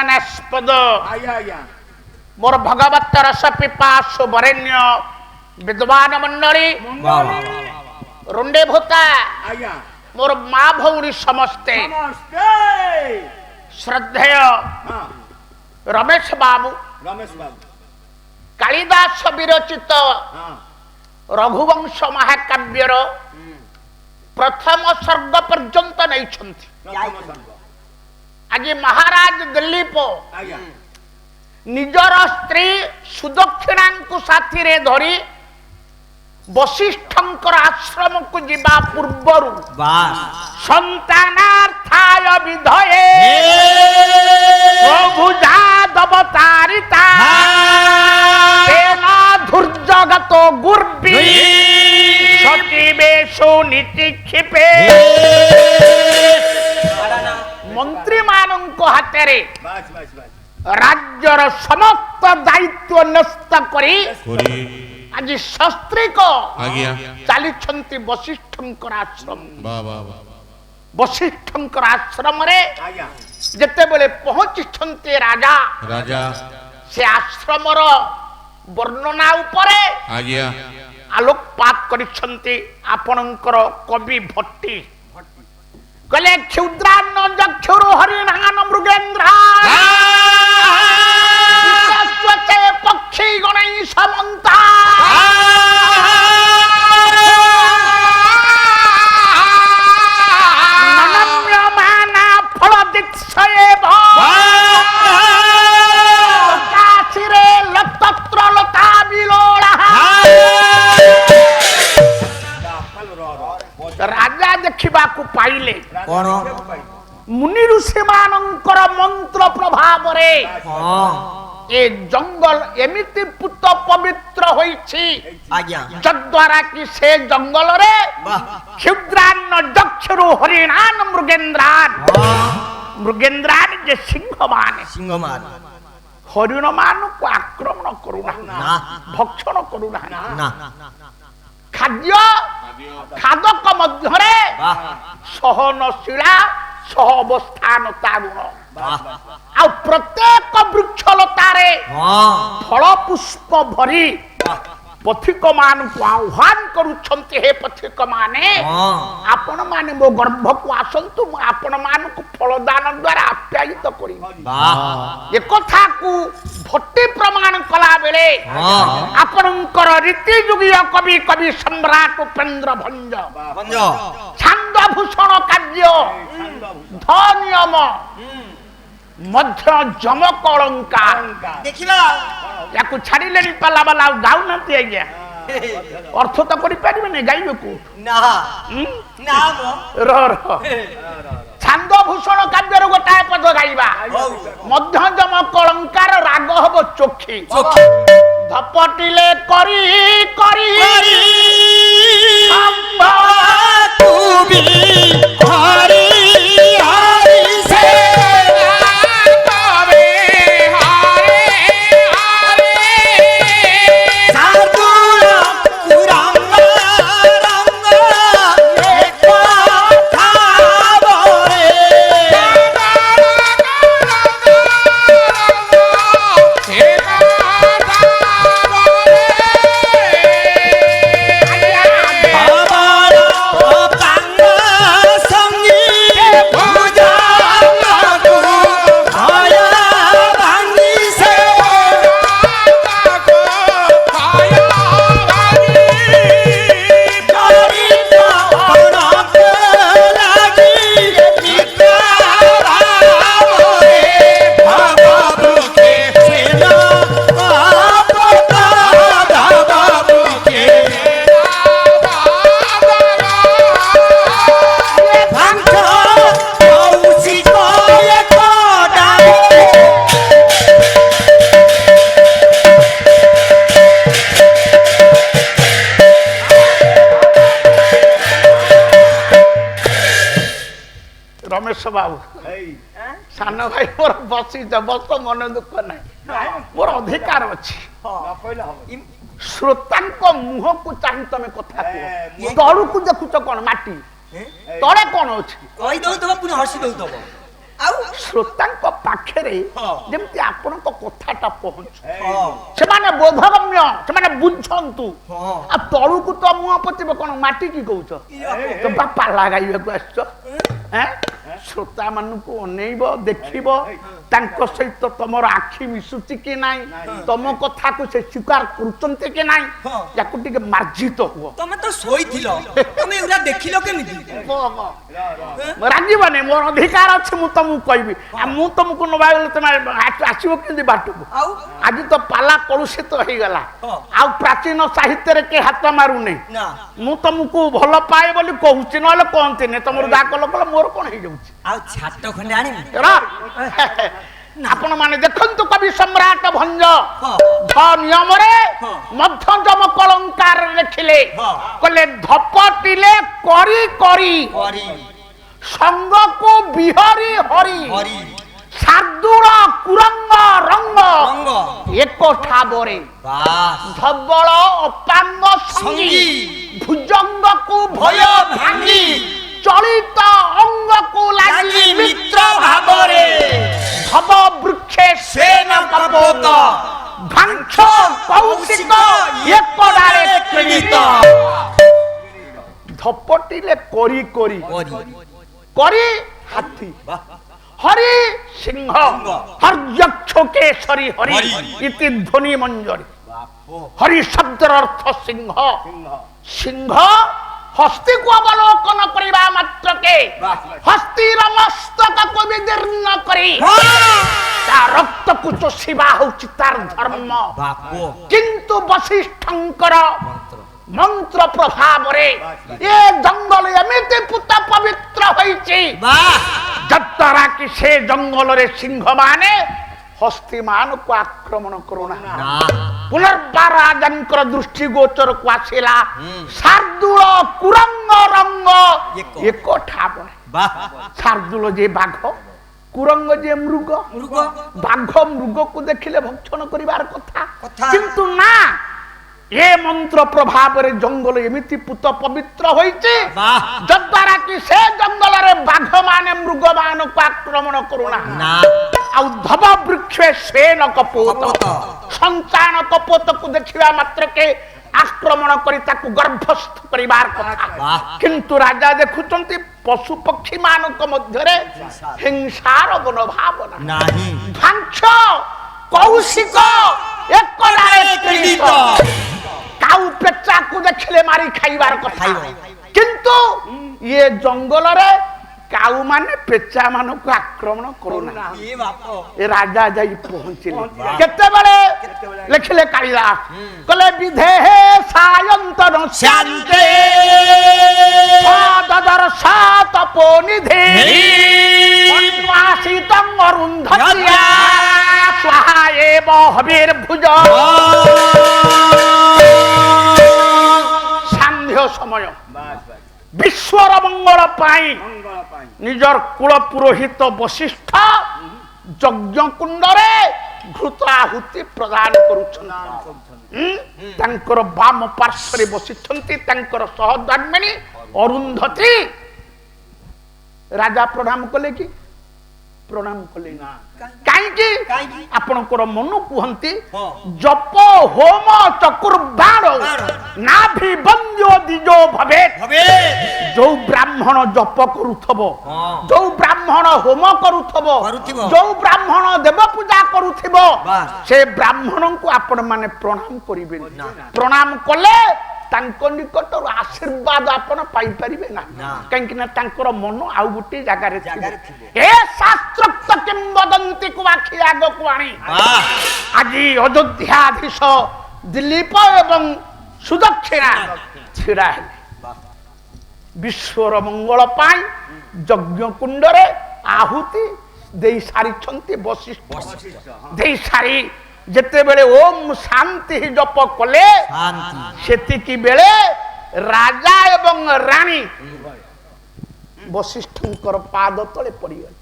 सम्मानास्पद मोर भगवत रस पिपासु वरेण्य विद्वान मंडली रुंडे भूता मोर माँ भौरी समस्ते श्रद्धेय रमेश बाबू कालिदास विरचित रघुवंश महाकाव्यर प्रथम सर्ग पर्यंत नहीं आज महाराज दिलीप निजर स्त्री सुदक्षिणा को साथी रे धरी वशिष्ठंकर आश्रम को जीवा पूर्वर संतानार्थाय विधये प्रभु जादवतारिता तेना धुर्जगतो गुर्बी सचिवेशु नीतिक्षिपे मंत्री मानंको हातेरे राज्यर समस्त दायित्व नष्ट करी आज शस्त्री को चली वशिष्ठंकर आश्रम वशिष्ठंकर आश्रम रे जेते बेले पहुंची राजा से आश्रम वर्णना उपरे आलोकपात करिछंती आपणकर कवि भट्टी कले क्षुद्रान्न जक्षुरु हरिणान मृगेंद्र विश्वस्वचे पक्षी गणै समन्ता ननम्यमाना फलदित्सये काशिरे लतत्र लता बिलोला राजा देखा पाइले मुनि ऋषि मानकर मंत्र प्रभाव रे ए जंगल एमिति पुत पवित्र होइछि जद्वारा कि से जंगल रे क्षुद्रान्न दक्षुरु हरिणान मृगेंद्रान जे सिंह मान हरिण मान को आक्रमण करूना भक्षण करूना खाद्य खादक मध्यरे सहनशीला सह अवस्थान तारुण आ प्रत्येक वृक्षलतारे फल पुष्प भरी पथिक मान को आह्वान करुछंती हे पथिक माने आपण माने मो गर्भ को आसंतु मु आपण मान को फलदान द्वारा आप्यायित करी ए कथा को भट्टी प्रमाण कला बेले आपणकर रीति जुगीय कवि कवि सम्राट उपेंद्र भंज छंद भूषण कार्य धनियम मध्य जमक अलंकार देखिला याकु छाड़िले पाला वाला गाउ नती आज्ञा अर्थ तो करि पारिबे नै गाइबे को ना ना रो छंद भूषण काव्यर गोटाए पद गाइबा मध्य जमक अलंकार राग हबो चोखी धपटिले करी करी अम्बा तू भी हरि हरि से बाबू सान भाई मोर बसी बस मन दुख ना मोर अधिकार अच्छी श्रोता मुह को चाह तुम कथा कह तलू को देखुच कौन माटी तले कौन अच्छी कही दो पुणी हसी दो ଶ୍ରୋତାଙ୍କ ପାଖରେ ଯେମିତି ଆପଣଙ୍କ କଥାଟା ପହଞ୍ଚୁ, ସେମାନେ ବୋଧଗମ୍ୟ, ସେମାନେ ବୁଝନ୍ତୁ। ଆଉ ତଳୁକୁ ତ ମୁହଁ ପୋତିବ କଣ, ମାଟି କି କହୁଛ? ତ ପାଲା ଗାଇବାକୁ ଆସିଛ? ଶ୍ରୋତା ମାନଙ୍କୁ ଅନେଇବ, ଦେଖିବ ତାଙ୍କ ସହିତ ତମର ଆଖି ମିଶୁଛି କି ନାହିଁ, ତମ କଥାକୁ ସେ ସ୍ୱୀକାର କରୁଛନ୍ତି କି ନାହିଁ, ୟାକୁ ଟିକେ ମାର୍ଜିତ ହୁଅ। ତମେ ତ ଶୋଇଥିଲ, ତମେ ଏଗୁଡ଼ା ଦେଖିଲ କେମିତି? ରାଗିବନି, ମୋର ଅଧିକାର ଅଛି, ମୁଁ ତମକୁ କହିବି। ଆଉ ମୁଁ ତମକୁ ନବାଗଲେ ତମେ ଆସିବ କେମିତି ବାଟକୁ? ଆଜି ତ ପାଲା କଳୁଷିତ ହେଇଗଲା, ଆଉ ପ୍ରାଚୀନ ସାହିତ୍ୟରେ କେ ହାତ ମାରୁନି। ମୁଁ ତମକୁ ଭଲ ପାଏ ବୋଲି କହୁଛି, ନହେଲେ କହନ୍ତିନି। ତମର ଯାହା କଲ କଲ, ମୋର କଣ ହେଇଯାଉଛି? ଆଉ ଛାଟ ଖଣ୍ଡେ ଆଣିବି। ଆପଣ ମାନେ ଦେଖନ୍ତୁ, କବି ସମ୍ରାଟ ଭଞ୍ଜ ନିୟମରେ ମଧ୍ୟଯମ କଳଙ୍କାର ଲେଖିଲେ, କହିଲେ ଧପଟିଲେ କରି କରି ସଙ୍ଗକୁ ବିହରି ହରି, ଶାର୍ଦୁଳ କୁରଙ୍ଗ ରଙ୍ଗ ଏକ ଠାବରେ, ଧବଳ ଅପାଙ୍ଗ ସଙ୍ଗୀ ଭୁଜଙ୍ଗକୁ ଭୟ ଭାଙ୍ଗି, ଚଳିତ ଅଙ୍ଗକୁ ଲାଗି ମିତ୍ର ଭାବରେ, ଧବ ବୃକ୍ଷେ ସେନ କପୋତ, ଭାଂଛ କୌଶିକ ଏକଡ଼ାରେ କ୍ରୀଡ଼ିତ। ଧପଟିଲେ କରି କରି, କରି ହାତୀ, হরি সিংহ হর্যক্ষ কেশরী হরি ইতি ধ্বনি মঞ্জরি। হরি শব্দের অর্থ সিংহ। সিংহ হস্তিকে অবলোকন করিবা মাত্রকে হস্তির মস্তককে বিদীর্ণ করি তা রক্তকু চোষিবা হচ্ছে তার ধর্ম। কিন্তু বশিষ্ঠঙ্কর মন্ত্র প্রভাবরে এ জঙ্গল এমিতি পুত পবিত্র হয়েছে যদ্বারা কি সে জঙ্গলরে সিংহ মানে হস্তি মানকু আক্রমণ করুনা। পুনর্বার রাজাঙ্কর দৃষ্টি গোচরকু আসিলা শার্দুল কুরঙ্গ রঙ্গ এক ঠাবনে। শার্দুল যে বাঘ, কুরঙ্গ যে মৃগ, বাঘ মৃগকু দেখিলে ভক্ষণ করিবার কথা, কিন্তু না, এ মন্ত্র প্রভাবরে জঙ্গল এমিতি পুত পবিত্র হয়েছে যদ্বারা কি সে জঙ্গলরে বাঘ মানে মৃগ মানকু আক্রমণ করুনা। ଆଉ ଧବ ବୃକ୍ଷେ ସ୍ୱେନ କପୋତ, ସନ୍ତାନ କପୋତକୁ ଦେଖିବା ମାତ୍ରକେ ଆକ୍ରମଣ କରି ତାକୁ ଗର୍ଭସ୍ଥ କରିବାର କଥା, କିନ୍ତୁ ରାଜା ଦେଖୁଛନ୍ତି ପଶୁ ପକ୍ଷୀ ମାନଙ୍କ ମଧ୍ୟରେ ହିଂସାର ମନୋଭାବ ନାହିଁ। ଭାଂଛ କୌଶିକ ଏକଡ଼ାରେ କ୍ରୀଡ଼ିତ, କାଉ ପେଚାକୁ ଦେଖିଲେ ମାରି ଖାଇବାର କଥା, କିନ୍ତୁ ଇଏ ଜଙ୍ଗଲରେ କାଉ ମାନେ ପେଚା ମାନଙ୍କୁ ଆକ୍ରମଣ କରୁନା। ଏ ରାଜା ଯାଇ ପହଞ୍ଚିଲେ କେତେବେଳେ ଲେଖିଲେ କାଳିଦାସ, କହିଲେ ବିଧେ ସାୟନ୍ତନ ଶାନ୍ତେ ତପୋନିଧି ଅନ୍ୱାସିତଂ ଅରୁନ୍ଧତ୍ୟା ସ୍ୱାହା ଏବ ହବିର୍ଭୁଜ। ସାନ୍ଧ୍ୟ ସମୟ ବିଶ୍ୱର ମଙ୍ଗଳ ପାଇଁ ନିଜର କୁଳ ପୁରୋହିତ ବଶିଷ୍ଠ ଯଜ୍ଞ କୁଣ୍ଡରେ ଘୃତ ଆହୁତି ପ୍ରଦାନ କରୁଛନ୍ତି। ତାଙ୍କର ବାମ ପାର୍ଶ୍ୱରେ ବସିଛନ୍ତି ତାଙ୍କର ସହଧର୍ମିଣୀ ଅରୁନ୍ଧତୀ। ରାଜା ପ୍ରଣାମ କଲେ କି? ପ୍ରଣାମ କଲେ ନା। କାହିଁକି? ଆପଣଙ୍କର ମନ କୁହନ୍ତି ଜପ ହୋମ ଚକୁର୍ବାଣ ନାଭି ବନ୍ଦ୍ୟ ଦିଜୋ ଭବେ। ଯୋଉ ବ୍ରାହ୍ମଣ ଜପ କରୁଥିବ, ଯୋଉ ବ୍ରାହ୍ମଣ ହୋମ କରୁଥିବ, ଯୋଉ ବ୍ରାହ୍ମଣ ଦେବ ପୂଜା କରୁଥିବ, ସେ ବ୍ରାହ୍ମଣଙ୍କୁ ଆପଣ ମାନେ ପ୍ରଣାମ କରିବେନି। ପ୍ରଣାମ କଲେ ତାଙ୍କ ନିକଟରୁ ଆଶୀର୍ବାଦ ଆପଣ ପାଇପାରିବେ ନା, କାହିଁକି ନା ତାଙ୍କର ମନ ଆଉ ଗୋଟିଏ ଜାଗାରେ ଥିବ। ଏ ଶାସ୍ତ୍ରୋକ୍ତ କିମ୍ବଦନ୍ତୀକୁ ଆଖି ଆଗକୁ ଆଣି ଆଜି ଅଯୋଧ୍ୟାଧୀଶ ଦିଲ୍ଲୀପ ଏବଂ ସୁଦକ୍ଷିଣା ଛିଡ଼ା ହେଲେ। ବିଶ୍ୱର ମଙ୍ଗଳ ପାଇଁ ଯଜ୍ଞ କୁଣ୍ଡରେ ଆହୁତି ଦେଇ ସାରିଛନ୍ତି ବଶିଷ୍ଠ। ଦେଇ ସାରି ଯେତେବେଳେ ଓମ୍ ଶାନ୍ତି ଜପ କଲେ, ସେତିକି ବେଳେ ରାଜା ଏବଂ ରାଣୀ ବଶିଷ୍ଠଙ୍କର ପାଦ ତଳେ ପଡିଗଲେ।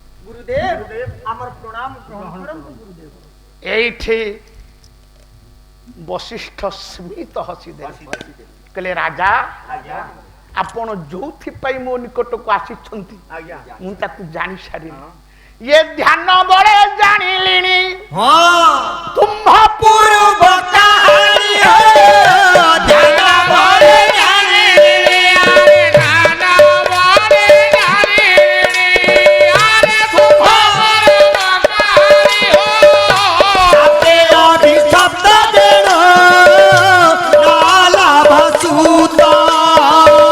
এইঠে বশিষ্ঠ স্মিত হসিদেলে, কলে রাজা আপন যোউথিপাই মো নিকটକୁ ଆସିଛନ୍ତି ମୁଁ ତାକୁ ଜାଣି ସାରିନି। ये ध्यान बड़े जानिलिनी हाँ तुम्भ पूर्व कहानी हो ध्यान बड़े जानिलिनी अरे ध्यान बड़े जानिलिनी अरे तुम्भ पूर्व कहानी हो आपे अभिशब्द देना नाला भसूता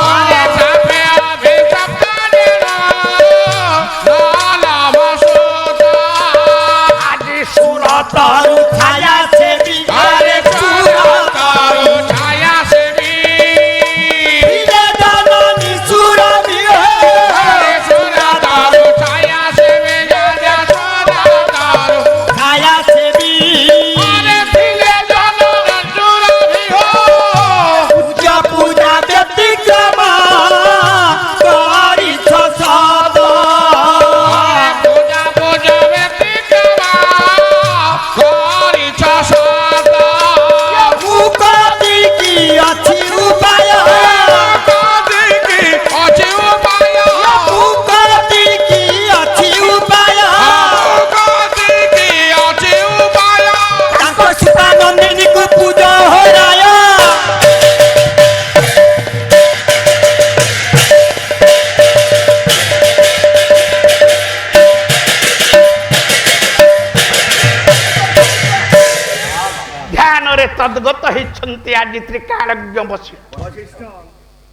अरे सापे अभिशब्द देना नाला भसूता आज सुरत तारू छाया से भी अरे सुरत छाया से भी धीरे जननी सुर भी हो अरे सुरत छाया से भी जय सुरत छाया से भी अरे दिले जनन सुर भी हो पूजा पूजा व्यतिक्रम करी सद पूजा पूजा व्यतिक्रम करिछ सदा मुक्ति की अच्छी उपाय कदिकी अछि उपाय मुक्ति की अच्छी उपाय कदिकी अछि उपाय तांको सीता नंदिनी को पूजा हो राय ध्यान रे तद्गत हिच्छन्ति आजि त्रिकालज्ञ बसि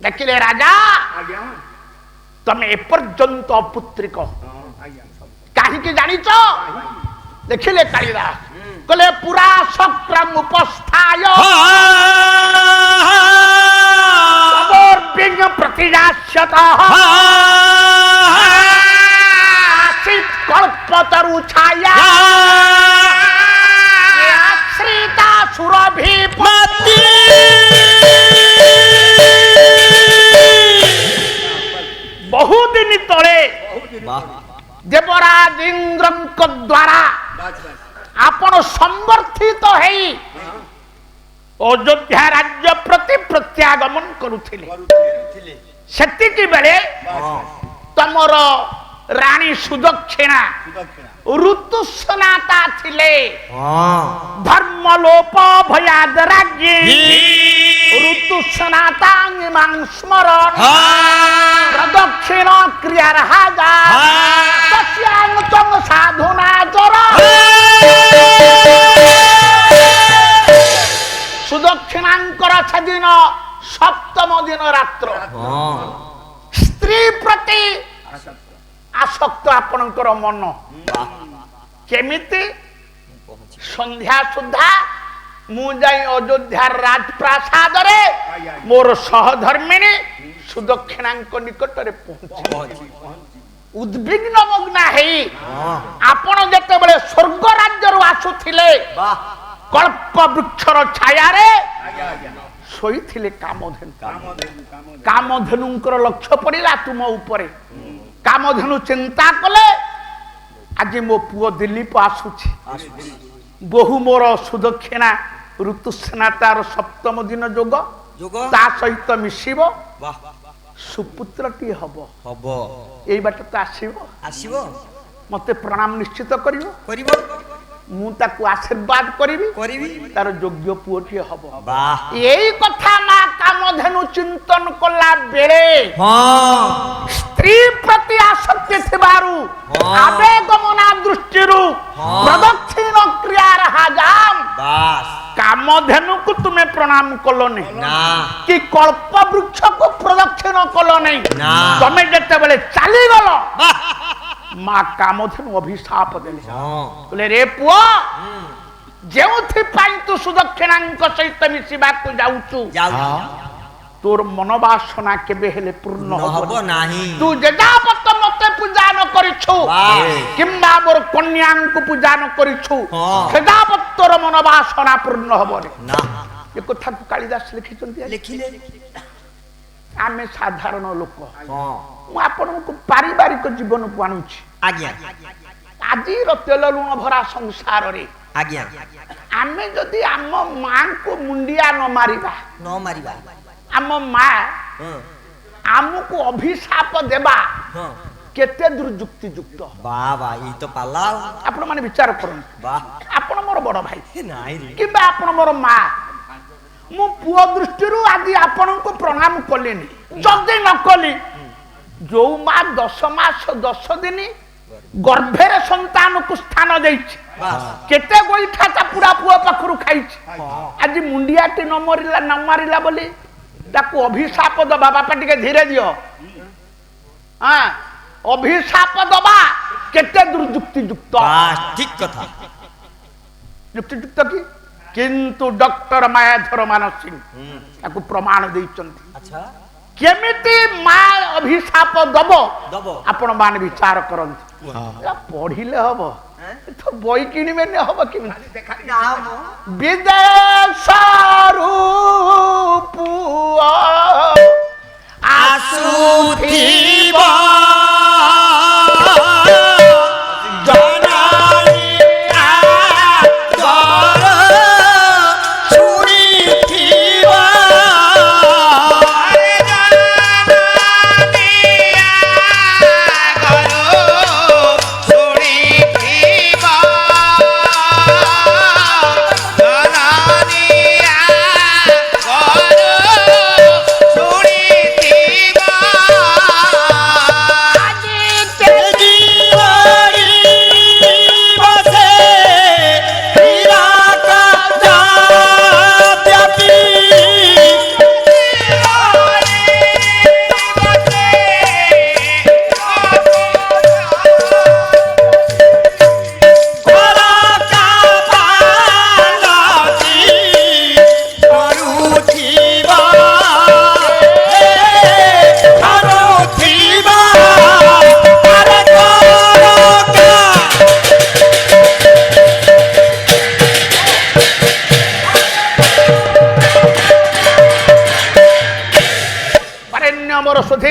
देखिले राजा तमे एपर्यंत अपुत्रिक काहीकि जानिच देखिले कालिदास कले पुरा सक्रम उपस्थाय अबोर्बिंग प्रतिजास्यतः आसीत् कल्पतरु छाया आश्रिता सुरभि बहुदिन तले देवराज इंद्रଙ୍କ द्वारा आपण संवर्धित हेई अयोध्या राज्य प्रति प्रत्यागमन करुथिले सेतिकी बेले तमर रानी सुदक्षिणा ऋतुस्नाता थिले धर्मलोप भयाद राज्ञी ऋतुस्नातांगिमां स्मरण प्रदक्षिण क्रिया राजा तस्यां तं साधुना चर सुदक्षिणांकर छदिन सप्तम दिन रात्र स्त्री प्रति आसक्त आपणकर मन केमिति संध्या सुधा मु जाई अयोध्या राजप्रासाद रे मोर सहधर्मिणी सुदक्षिणांक निकट रे पहुंची उद्विग्न मग्ना हेई आपण जते बेले स्वर्ग राज्य रु आसुथिले कल्प वृक्षर छाया रे सोईथिले कामधेनु कामधेनुंकर लक्ष्य पड़िला तुम उपरे कामधेनु चिंता कले आज मो पुओ दिलीप आसुछि बहु मोर सुदक्षिणा ऋतुस्नातार सप्तम दिन जोग ता सहित मिसिबो सुपुत्रटी हबो एई बाट तो आसीबो मते प्रणाम निश्चित करिवो मु ताकू आशीर्वाद करिवि तार योग्य पुओटी हबो एई कथा मा कामधेनु चिंतन कला बेले स्त्री प्रति आसक्ति थिबारु आवेगमना दृष्टिरु प्रदक्षिण क्रिया राजाम कामधेनु को तुमे प्रणाम कलो नहीं कि कल्प वृक्ष को प्रदक्षिण कलो नहीं तमे जते बेले चली गलो मां कामधेनु अभिशाप देले बोले रे पुओ जेउथि पाई तू सुदक्षिणांक सहित मिसिबा को जाउचु तोर मनोवासना केबे हेले पूर्ण हबो नाही तू जजापत मते पूजा न करिछु किंबा मोर कन्यांक पूजा न करिछु जजापत तोर मनोवासना पूर्ण हबो ना ए कथा को कालिदास लिखिले आमे साधारण लोक मु आपन को पारिवारिक जीवन को आनुछि आज्ञा आजि र तेल लुण भरा संसार रे आज्ञा आमे जदी आम मां को मुंडिया न मारिबा आम मां आमको अभिशाप देबा केते दुर्जुक्ति युक्त वाह वाह ई तो पाला आपण माने विचार करन वाह आपण मोर बड़ भाई नाइ रे किबा आपण मोर मां मु पुओ दृष्टिरू आदि आपण को प्रणाम कलेनी जदि न कली जो मां 10 मास 10 दिन गर्भेर संतान को स्थान देछि केते गोइठा ता पूरा पुओ पाखरु खाइछि आज मुंडियाटी न मारिला बोली ताकू अभिशाप दबा बापा टिके धीरे दियो हां अभिशाप दबा केते दुर्जुक्ति युक्त ठीक कथा युक्ति युक्त की किंतु डॉक्टर मायाधर मानस सिंह ताकू प्रमाण दैचंती अच्छा केमिति मां अभिशाप दबो दबो आपण मान विचार करंती पढ़िले हबो तो बई किनिबे ने हबो केमिति विदेशरू पुआ आसुथिबा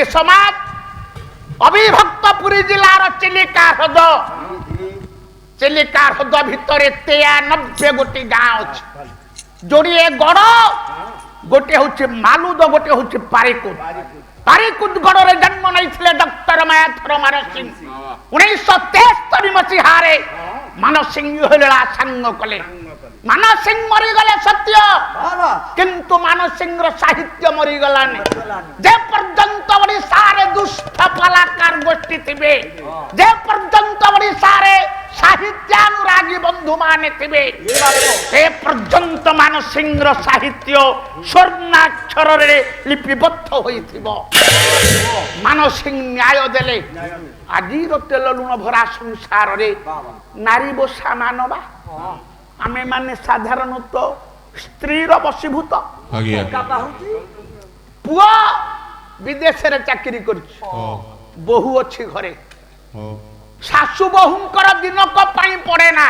समाज अविभक्तपुरी जिलार चिलिका ह्रद भितर 93 गोटी गाँव अच्छे जोड़े गड़ गोटे हूँ मालुद गोटे हूँ पारिकुद गढ़ जन्म नहीं डॉक्टर मायाधर मानस सिंह 1973 मसीह मानस सिंह सांग कले मानस सिंह मरीगले सत्य किंतु मानस सिंह साहित्य मरीगलानी जे पर्यंत ओडिशा रे दुष्ट कलाकार गोष्ठी थिबे जे पर्यंत ओडिशा रे साहित्यानुरागी बंधु माने थिबे से पर्यंत मानस सिंह साहित्य स्वर्णाक्षर रे लिपिबद्ध होइथिबो मानस सिंह न्याय देले आजी रो तेल लुण भरा संसार रे नारी बोसा मानवा आमे माने साधारणतः स्त्री रो बसीभूत पुआ विदेश रे चाकरी करछि बहु अछि घरे सासु बहुंकर दिनक पाई पड़े ना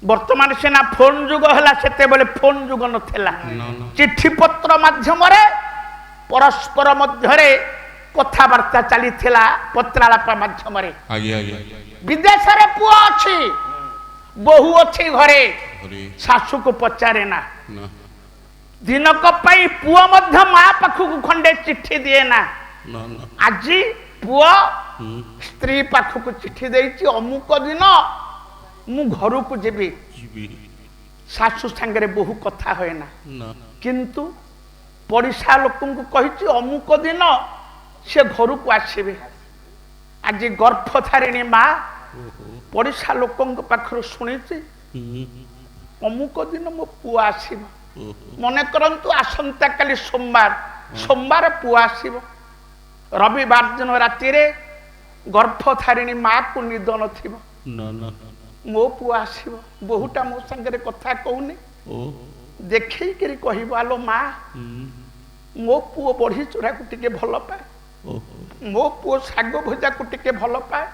वर्तमान सेना फोन जुग हला सेते बेले फोन जुग नथेला चिट्ठी पत्र माध्यम रे परस्पर मध्य रे कथा वार्ता चली थिला पत्रालाप माध्यम रे विदेश रे पुआ अछि बहु अच्छी घरे सासु को पचारे ना दिनक पाई पुआ मध्य मां पाखु खंडे चिट्ठी दिए ना आज पुआ स्त्री पाखु को चिट्ठी देइछि अमुक दिन मु घर को जेबी सासु संगे बहु कथा होए ना किंतु पड़िशा लोक को कहिछि अमुक दिन से घर को आसीबे आज गर्भधारिणी मां पड़िशा लोक पाखर शुणी अमुक दिन मो पुआ आसब मन करंतु आसंता काली सोमवार पुआ आसब रविवार दिन राति रे गर्भधारिणी माँ को निद न मो पुआ आसब बहुटा मो संगे कथा कहूनी देखी करी कहब आलो माँ मो पुओ बढ़ी चूड़ा को टिके भल पाए मो पुओ शाग भजा को टिके भल पाए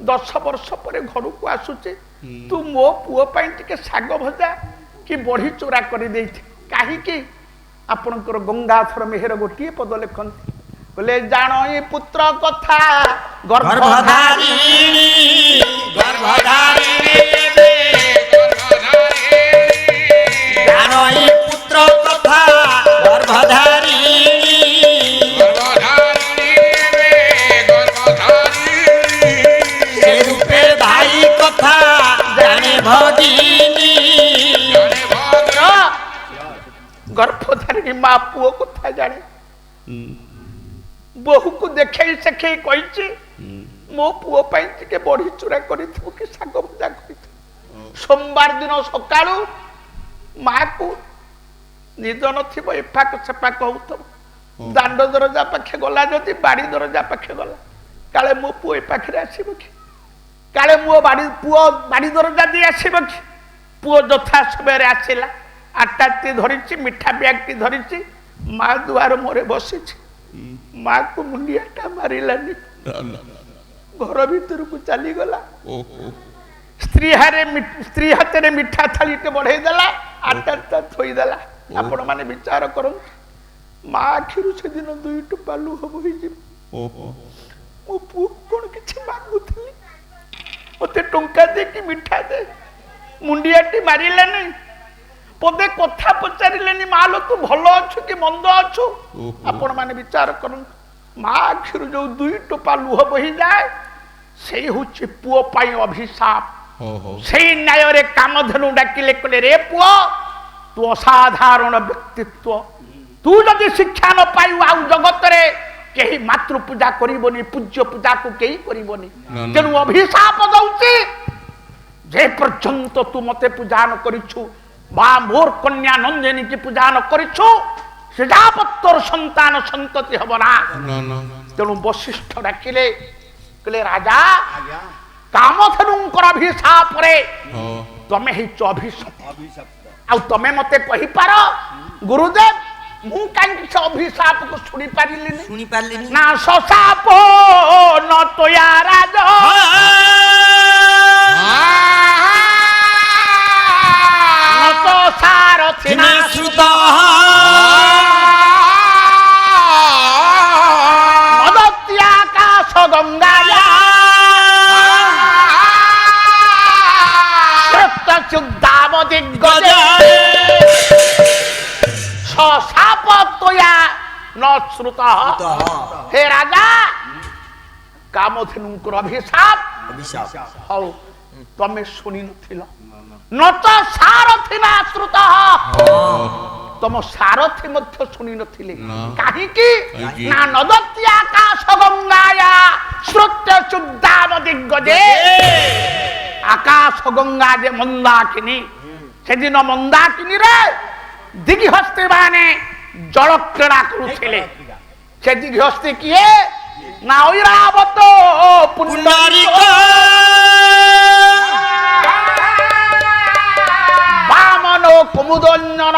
10 वर्ष पर घर को आसुचे तू मो पुओ पाई टिके शाग भजा कि बढ़ी चूड़ा कर दे कहीं आपणकर गंगाधर मेहर गोटे पद लिखती बोले जान ये पुत्र कथा पुत्र कथा गर्भधारी पुओ कथा जाने बहु को देखे सेखे कही मो पुओ के बड़ी चूरा कर शाग भजा कर सोमवार दिन सकाळू माँ को निद नफाक सेपाक हो दांड दरजा पाखे गला जदि बाड़ी दरजा पाखे गला काले मो पुओ पाखे आसब कि काले मो बाड़ी पुओ बाड़ी दरजा दी आसब कि पुओ यथा समय आसला आटा टी धरी मिठा बैग टी धरी माँ दुआर मोरे बसी माँ को मुंडियाटा मारिलानी घर भीतर को चली गला स्त्री हाथ में मिठा थाली टे बढ़े देला आटा थोईदेला आपण माने विचार करूँ माँ आखिर से दिन 2 टोपा लुह बोही मो पु कौन किसी मांगुली मत टंका दे कि मिठा दे मुंडियाटी मारिलानी पदे कथा पचारे माँ लो तू भल अच्छु कि मंद अच्छु आपण माने विचार करूँ माँ आखिर जो 2 टोपा लुह बोही जाए से हूँ पुओ पाई अभिशाप से न्याय रे कामधेनु डाकिले कले रे पुओ तू असाधारण व्यक्तित्व तू जदि शिक्षा न पाइबु आ जगत रे केही मातृ पूजा करिबोनी पूज्य पूजा को केही करिबोनी तेनु अभिशाप दउची जे पर्यंत तू मते पूजा न करिछु बा मोर कन्या नंदिनी की पूजा न करिछु सिजापत्तर संतान संतति हबना तेनु वशिष्ठ डाकिले कले राजा कामधेनुंकर अभिशाप रे तमे ही अभिशाप आ तमे मते कहि पारो गुरुदेव मु कांकी से अभिशाप को सुनी पारिलिनी ना ससाप न तोया राज न तो सारथि ना श्रुता मदत्या आकाश गंगा शुद्धावधि गजे साप तोया न श्रुत हे राजा कामधेनुंकर अभिशाप हौ तमे सुनी नथिल न तो सारथि ना श्रुत तम सारथि मध्य सुनी नथिले काहे कि ना नदति आकाश गंगाया श्रुत्य शुद्धावधि गजे आकाश गंगा जे मंदाकिनी से दिन मंदाकिनी रे दिगी हस्ती माने जल क्रीड़ा करुथिले से दिगी हस्ती किए ना ऐरावत पुंडरीक वामन कुमुदंजन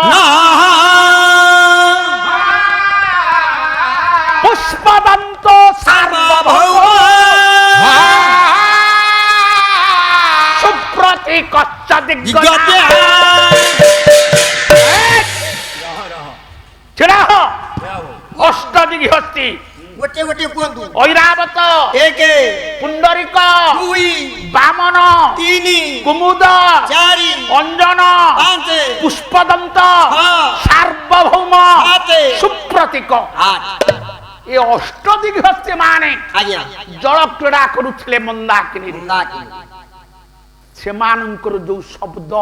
पुष्पदंत सार्वभौम कच्च दिग्गज छिड़ा हो अष्टदिग्गज हस्ती गोटे गोटे कुंतु ऐरावत एक पुंडरीक दुई वामन तीनी कुमुद चारि अंजन पांच पुष्पदंत सार्वभौम सुप्रतीक 8 ये अष्टदिग्गज हस्ती माने आज्ञा जल क्रीड़ा करुथिले मंदाकिनी सेमानंकर जो शब्द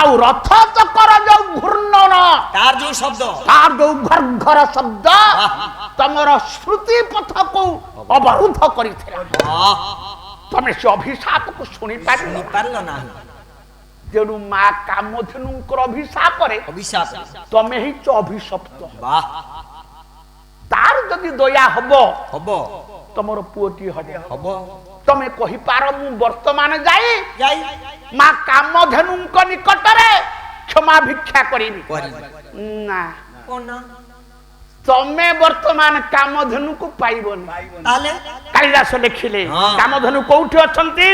आउ रथ चक्र जो घूर्णन तार जो शब्द तार जो घर घर शब्द तमर श्रुति पथ को अवरुद्ध करिथिला तमे से अभिशाप को सुनी पारलो ना जेनु मां कामधेनुंकर अभिशाप रे तमे ही च अभिशप्त वाह तार जदि दया हबो तमर पुओटी हबो तमे कहि पारो मु वर्तमान जाई मां कामधेनुंक निकट रे क्षमा भिक्षा करिबी ना कोन तमे वर्तमान कामधेनु को पाइबोनी ताले कालिदास लिखिले कामधेनु कोउठी अछंती